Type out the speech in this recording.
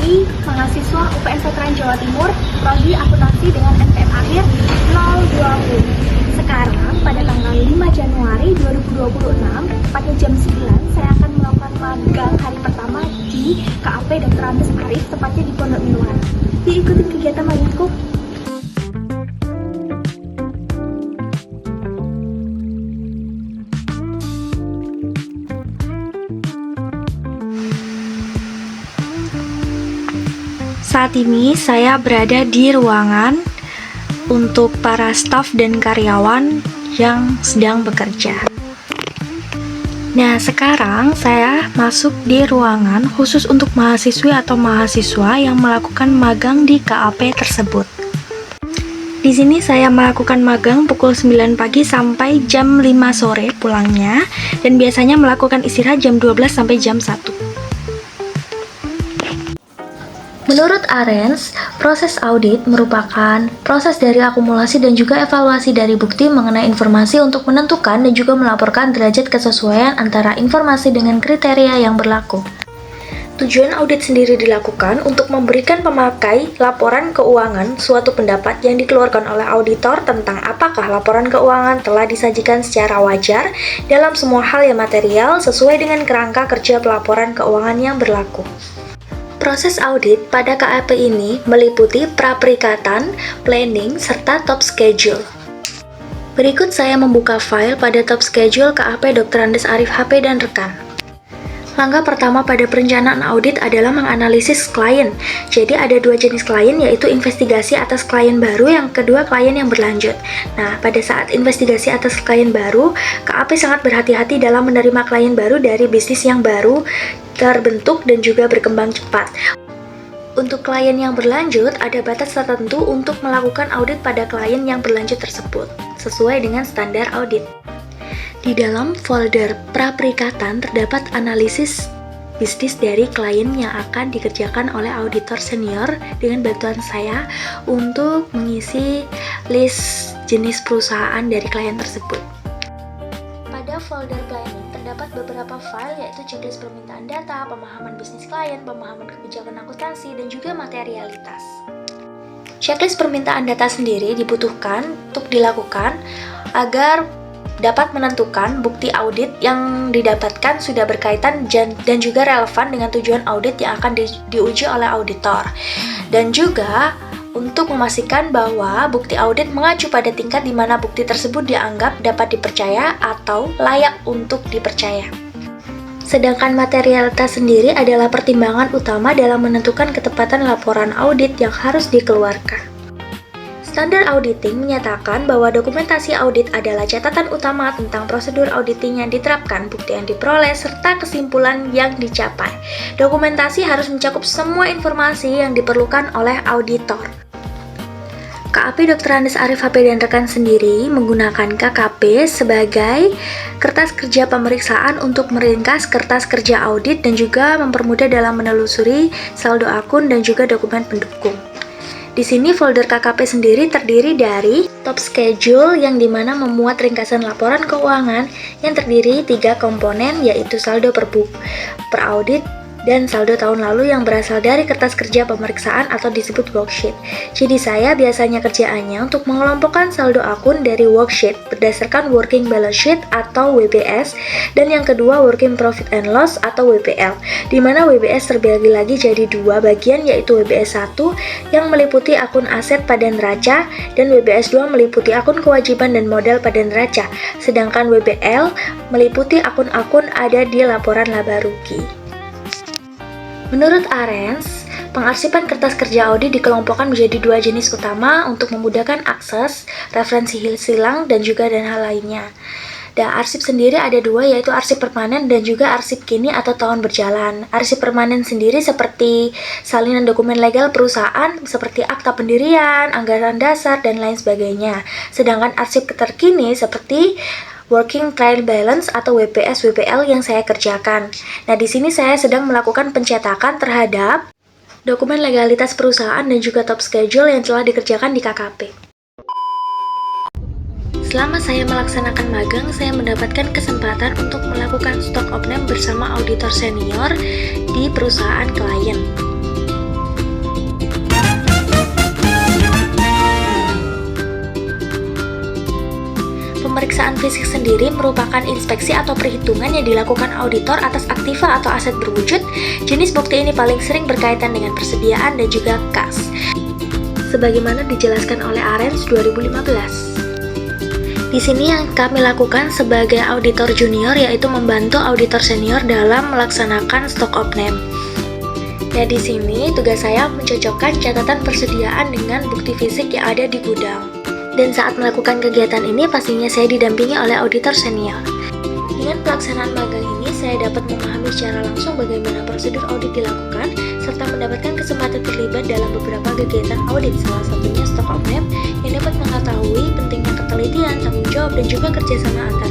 Putri, mahasiswa UPN Veteran Jawa Timur, prodi akuntansi dengan NPM akhir 020. Sekarang pada tanggal 5 Januari 2026, tepatnya jam 9, saya akan melakukan magang hari pertama di KAP Dr. Andes Arif, tepatnya di Pondok Miluan. Yuk ikutin kegiatan magangku. Saat ini saya berada di ruangan untuk para staf dan karyawan yang sedang bekerja. Nah, sekarang saya masuk di ruangan khusus untuk mahasiswi atau mahasiswa yang melakukan magang di KAP tersebut. Di sini saya melakukan magang pukul 9 pagi sampai jam 5 sore pulangnya, dan biasanya melakukan istirahat jam 12 sampai jam 1. Menurut Arens, proses audit merupakan proses dari akumulasi dan juga evaluasi dari bukti mengenai informasi untuk menentukan dan juga melaporkan derajat kesesuaian antara informasi dengan kriteria yang berlaku. Tujuan audit sendiri dilakukan untuk memberikan pemakai laporan keuangan suatu pendapat yang dikeluarkan oleh auditor tentang apakah laporan keuangan telah disajikan secara wajar dalam semua hal yang material sesuai dengan kerangka kerja pelaporan keuangan yang berlaku. Proses audit pada KAP ini meliputi pra-perikatan, planning, serta top schedule. Berikut saya membuka file pada top schedule KAP Dr. Andes Arif HP dan rekan. Langkah pertama pada perencanaan audit adalah menganalisis klien. Jadi ada dua jenis klien, yaitu investigasi atas klien baru, yang kedua klien yang berlanjut. Nah, pada saat investigasi atas klien baru, KAP sangat berhati-hati dalam menerima klien baru dari bisnis yang baru terbentuk dan juga berkembang cepat. Untuk klien yang berlanjut, ada batas tertentu untuk melakukan audit pada klien yang berlanjut tersebut, sesuai dengan standar audit. Di dalam folder pra-perikatan terdapat analisis bisnis dari klien yang akan dikerjakan oleh auditor senior dengan bantuan saya untuk mengisi list jenis perusahaan dari klien tersebut. Pada folder planning terdapat beberapa file, yaitu checklist permintaan data, pemahaman bisnis klien, pemahaman kebijakan akuntansi, dan juga materialitas. Checklist permintaan data sendiri dibutuhkan untuk dilakukan agar dapat menentukan bukti audit yang didapatkan sudah berkaitan dan juga relevan dengan tujuan audit yang akan diuji oleh auditor. Dan juga untuk memastikan bahwa bukti audit mengacu pada tingkat di mana bukti tersebut dianggap dapat dipercaya atau layak untuk dipercaya. Sedangkan materialitas sendiri adalah pertimbangan utama dalam menentukan ketepatan laporan audit yang harus dikeluarkan. Standar auditing menyatakan bahwa dokumentasi audit adalah catatan utama tentang prosedur auditing yang diterapkan, bukti yang diperoleh, serta kesimpulan yang dicapai. Dokumentasi harus mencakup semua informasi yang diperlukan oleh auditor. KAP Dr. Andes Arif HP dan rekan sendiri menggunakan KKP sebagai kertas kerja pemeriksaan untuk meringkas kertas kerja audit dan juga mempermudah dalam menelusuri saldo akun dan juga dokumen pendukung. Di sini folder KKP sendiri terdiri dari top schedule yang dimana memuat ringkasan laporan keuangan yang terdiri 3 komponen, yaitu saldo per audit dan saldo tahun lalu yang berasal dari kertas kerja pemeriksaan atau disebut worksheet. Jadi saya biasanya kerjaannya untuk mengelompokkan saldo akun dari worksheet berdasarkan working balance sheet atau WBS, dan yang kedua working profit and loss atau WPL, di mana WBS terbagi lagi jadi dua bagian, yaitu WBS 1 yang meliputi akun aset pada neraca dan WBS 2 meliputi akun kewajiban dan modal pada neraca, sedangkan WBL meliputi akun-akun ada di laporan laba rugi. Menurut Arens, pengarsipan kertas kerja audit dikelompokkan menjadi dua jenis utama untuk memudahkan akses, referensi silang, dan juga dan hal lainnya. Dan arsip sendiri ada dua, yaitu arsip permanen dan juga arsip kini atau tahun berjalan. Arsip permanen sendiri seperti salinan dokumen legal perusahaan, seperti akta pendirian, anggaran dasar, dan lain sebagainya. Sedangkan arsip terkini seperti Working Trial Balance atau WPS WPL yang saya kerjakan. Nah, di sini saya sedang melakukan pencetakan terhadap dokumen legalitas perusahaan dan juga top schedule yang telah dikerjakan di KKP. Selama saya melaksanakan magang, saya mendapatkan kesempatan untuk melakukan stock opname bersama auditor senior di perusahaan klien. pemeriksaan fisik sendiri merupakan inspeksi atau perhitungan yang dilakukan auditor atas aktiva atau aset berwujud. Jenis bukti ini paling sering berkaitan dengan persediaan dan juga kas, sebagaimana dijelaskan oleh Arens 2015. Di sini yang kami lakukan sebagai auditor junior yaitu membantu auditor senior dalam melaksanakan stock of name. Nah, di sini tugas saya mencocokkan catatan persediaan dengan bukti fisik yang ada di gudang. Dan saat melakukan kegiatan ini pastinya saya didampingi oleh auditor senior. Dengan pelaksanaan magang ini, saya dapat memahami secara langsung bagaimana prosedur audit dilakukan, serta mendapatkan kesempatan terlibat dalam beberapa kegiatan audit, salah satunya stock of name, yang dapat mengetahui pentingnya ketelitian, tanggung jawab, dan juga kerjasama antar